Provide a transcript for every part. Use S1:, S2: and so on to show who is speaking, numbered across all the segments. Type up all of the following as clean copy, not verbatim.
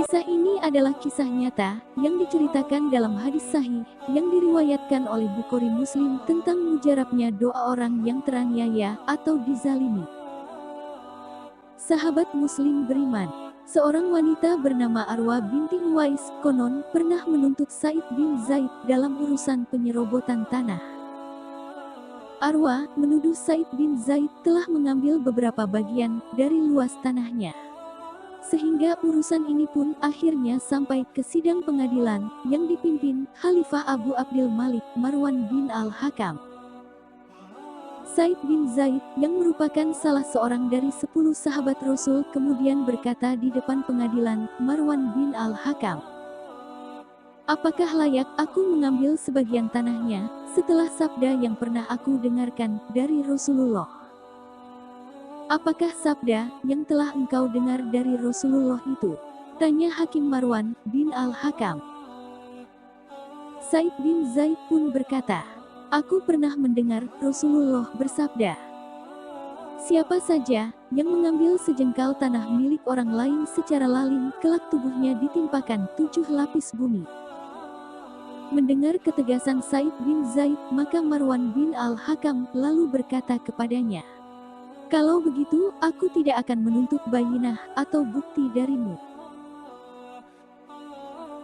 S1: Kisah ini adalah kisah nyata yang diceritakan dalam hadis sahih yang diriwayatkan oleh Bukhari Muslim tentang mujarabnya doa orang yang teraniaya atau dizalimi. Sahabat Muslim beriman, seorang wanita bernama Arwa binti Uwais konon pernah menuntut Said bin Zaid dalam urusan penyerobotan tanah. Arwa menuduh Said bin Zaid telah mengambil beberapa bagian dari luas tanahnya. Sehingga urusan ini pun akhirnya sampai ke sidang pengadilan yang dipimpin Khalifah Abu Abdul Malik Marwan bin Al-Hakam. Said bin Zaid yang merupakan salah seorang dari 10 sahabat Rasul kemudian berkata di depan pengadilan, Marwan bin Al-Hakam, apakah layak aku mengambil sebagian tanahnya setelah sabda yang pernah aku dengarkan dari Rasulullah? Apakah sabda yang telah engkau dengar dari Rasulullah itu? Tanya Hakim Marwan bin Al-Hakam. Said bin Zaid pun berkata, aku pernah mendengar Rasulullah bersabda, siapa saja yang mengambil sejengkal tanah milik orang lain secara lalim, kelak tubuhnya ditimpakan 7 lapis bumi. Mendengar ketegasan Said bin Zaid, maka Marwan bin Al-Hakam lalu berkata kepadanya, kalau begitu, aku tidak akan menuntut bayinah atau bukti darimu.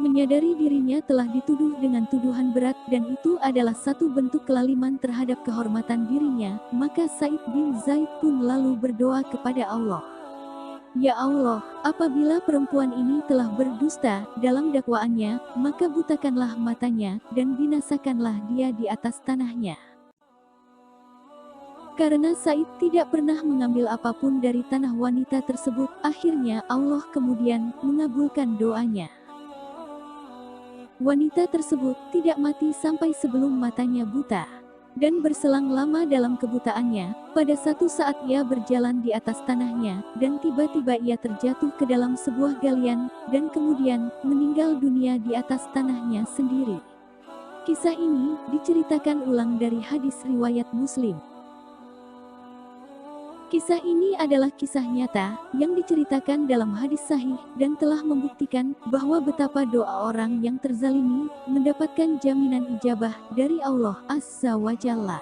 S1: Menyadari dirinya telah dituduh dengan tuduhan berat dan itu adalah satu bentuk kelaliman terhadap kehormatan dirinya, maka Said bin Zaid pun lalu berdoa kepada Allah. Ya Allah, apabila perempuan ini telah berdusta dalam dakwaannya, maka butakanlah matanya dan binasakanlah dia di atas tanahnya. Karena Said tidak pernah mengambil apapun dari tanah wanita tersebut, akhirnya Allah kemudian mengabulkan doanya. Wanita tersebut tidak mati sampai sebelum matanya buta. Dan berselang lama dalam kebutaannya, pada satu saat ia berjalan di atas tanahnya, dan tiba-tiba ia terjatuh ke dalam sebuah galian, dan kemudian meninggal dunia di atas tanahnya sendiri. Kisah ini diceritakan ulang dari hadis riwayat Muslim. Kisah ini adalah kisah nyata yang diceritakan dalam hadis sahih dan telah membuktikan bahwa betapa doa orang yang terzalimi mendapatkan jaminan ijabah dari Allah Azza wa Jalla.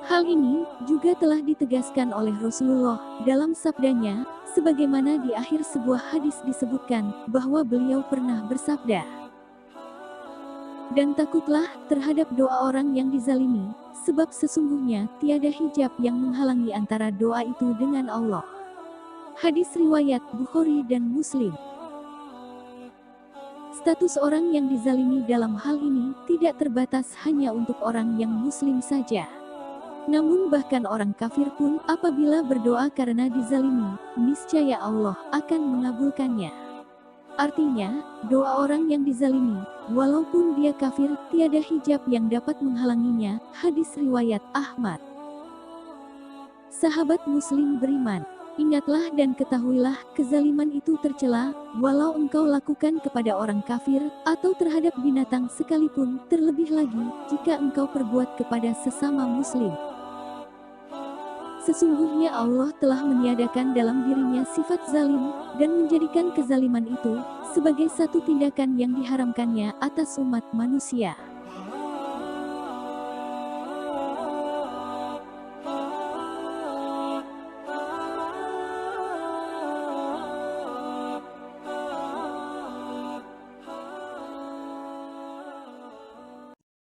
S1: Hal ini juga telah ditegaskan oleh Rasulullah dalam sabdanya, sebagaimana di akhir sebuah hadis disebutkan bahwa beliau pernah bersabda, dan takutlah terhadap doa orang yang dizalimi, sebab sesungguhnya tiada hijab yang menghalangi antara doa itu dengan Allah. Hadis riwayat Bukhari dan Muslim. Status orang yang dizalimi dalam hal ini tidak terbatas hanya untuk orang yang Muslim saja. Namun bahkan orang kafir pun apabila berdoa karena dizalimi, niscaya Allah akan mengabulkannya. Artinya, doa orang yang dizalimi, walaupun dia kafir, tiada hijab yang dapat menghalanginya. Hadis riwayat Ahmad. Sahabat Muslim beriman, ingatlah dan ketahuilah, kezaliman itu tercela, walau engkau lakukan kepada orang kafir, atau terhadap binatang sekalipun, terlebih lagi, jika engkau perbuat kepada sesama Muslim. Sesungguhnya Allah telah meniadakan dalam dirinya sifat zalim, dan menjadikan kezaliman itu sebagai satu tindakan yang diharamkannya atas umat manusia.